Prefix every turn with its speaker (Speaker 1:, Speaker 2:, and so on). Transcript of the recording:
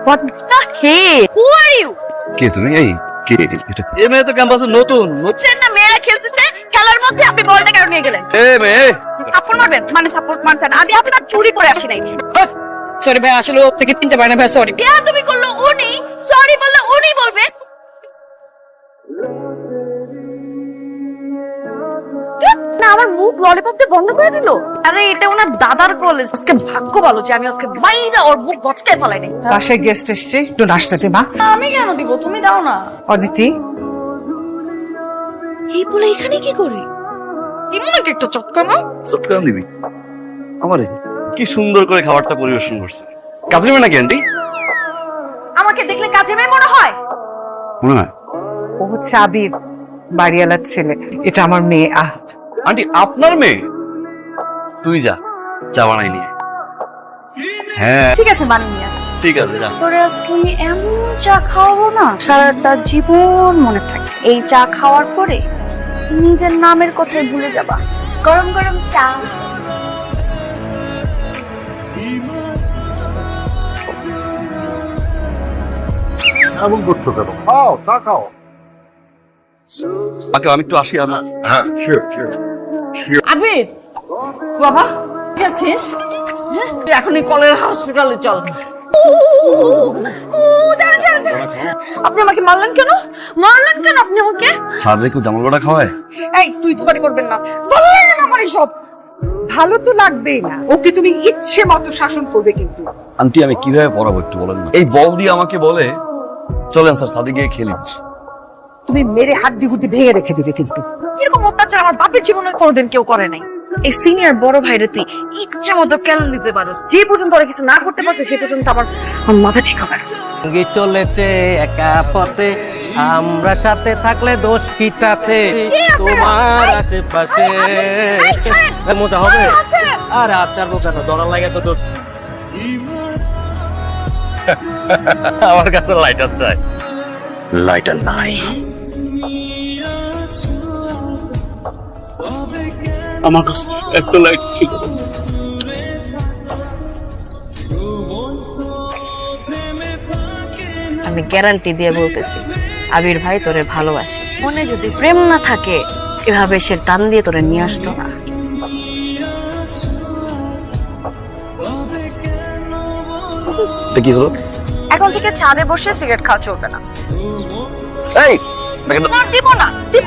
Speaker 1: What the hell? Who are you?
Speaker 2: কে তুমি? এই কে এটা?
Speaker 3: এই মেয়ে তো ক্যাম্পাসে নতুন।
Speaker 1: বুঝছেন না মেয়েরা খেলতেছে, খেলার মধ্যে আপনি বলটা কেন নিয়ে গেলেন?
Speaker 2: এই মেয়ে
Speaker 1: থাপ্পড় মারবেন? মানে থাপ্পড় মারছেন? আমি আপনার চুরি করে আসি নাই।
Speaker 4: সরি ভাই, আসলে ওর থেকে তিনটা বায়না ভাই, সরি।
Speaker 1: বিয়া তুমি করলো উনি, সরি বললে উনি বলবে। না আমার মুখ ললিপপ দিয়ে বন্ধ করে দিল। আরে এটা ওনার দাদার কলেজ। আজকে ভাগ্য ভালো যে আমি আজকে মাইরা ওর মুখ বচকায় ফেলাই নাই।
Speaker 5: বাসায় গেস্ট এসছে, একটু নাস্তা দে মা।
Speaker 1: আমি কেন দিব? তুমি দাও না।
Speaker 5: অদিতি,
Speaker 1: এই বলে এখানে কি করে? দিব নাকি একটা চটকা মা?
Speaker 2: চটকান দিবি আমারে? কি সুন্দর করে খাবারটা পরিবেশন করছে। কাজের মেয়ে নাকি আন্টি?
Speaker 1: আমাকে দেখলে কাজে মেয়ে মনে হয়?
Speaker 2: মনে হয়।
Speaker 5: ও হচ্ছে আবির, বাড়িওয়ালার ছেলে। এটা আমার মেয়ে।
Speaker 2: আন্টি আপনার মেয়ে? তুই যা, চা বানাই নিয়ে। হ্যাঁ
Speaker 1: ঠিক আছে বানিয়ে নিয়ে আসি।
Speaker 2: ঠিক আছে যা।
Speaker 1: তোরে আজকে আমি এমন চা খাওয়াবো না সারাটা জীবন মনে থাকে। এই চা খাওয়ার পরে নিজের নামের কথাই ভুলে যাবা। গরম গরম চা।
Speaker 6: এমন করছো কেন? খাও, চা খাও।
Speaker 2: আগে আমি একটু আসি। আমার
Speaker 6: হ্যাঁ, শিওর শিওর।
Speaker 4: আবির বাবা, ঠিক আছিস? তুই এখন এই কলের হসপিটালে চল।
Speaker 1: আপনি আমাকে মারলেন কেন? মারলেন কেন আপনি আমাকে?
Speaker 2: সাদরে কেউ জামাল গোড়া খাওয়ায়?
Speaker 1: এই তুই তো বাড়ি করবেন না। বললেন না আমার সব।
Speaker 5: ভালো তো লাগবেই না, ওকে তুমি ইচ্ছে মতো শাসন করবে কিন্তু।
Speaker 2: আন্টি আমি কিভাবে পড়াবো একটু বলেন না? এই বল দিয়ে আমাকে বলে চলেন স্যার সাদে গিয়ে খেলি।
Speaker 5: তুমি মেরে হাড্ডি গুড্ডি ভেঙে রেখে দিবে কিন্তু।
Speaker 1: এরকম অত্যাচার আমার বাপের জীবনে কোনোদিন কেউ করে নাই। এই সিনিয়র বড় ভাইরে তুই ইচ্ছে মতো কেন নিতে পারস? যে পর্যন্ত ওরা কিছু না করতে পারছে সে পর্যন্ত আমার মাথা ঠিক হবে না।
Speaker 7: সঙ্গী চলেছে একা পথে, আমরা সাথে থাকলে দোষ কি তাতে? তোমার আশেপাশে মজা হবে। আর আচার বোকানো দড়া লাগে তো দোষ।
Speaker 2: আমার কাছে লাইটার চাই। লাইটার নাই।
Speaker 3: আমার কাছে একটা লাইট ছিল।
Speaker 8: আমি গ্যারান্টি দিয়ে বলতেছি, আবির ভাই তোরে ভালোবাসে। মনে যদি প্রেম না থাকে এভাবে সে টান দিয়ে তোরে নিয়ে আসতো না।
Speaker 2: কি হলো?
Speaker 1: এখন থেকে ছাদে বসে সিগারেট খাওয়া চলবে না।
Speaker 2: এই দেখেন তো।
Speaker 1: না দিব না, দিব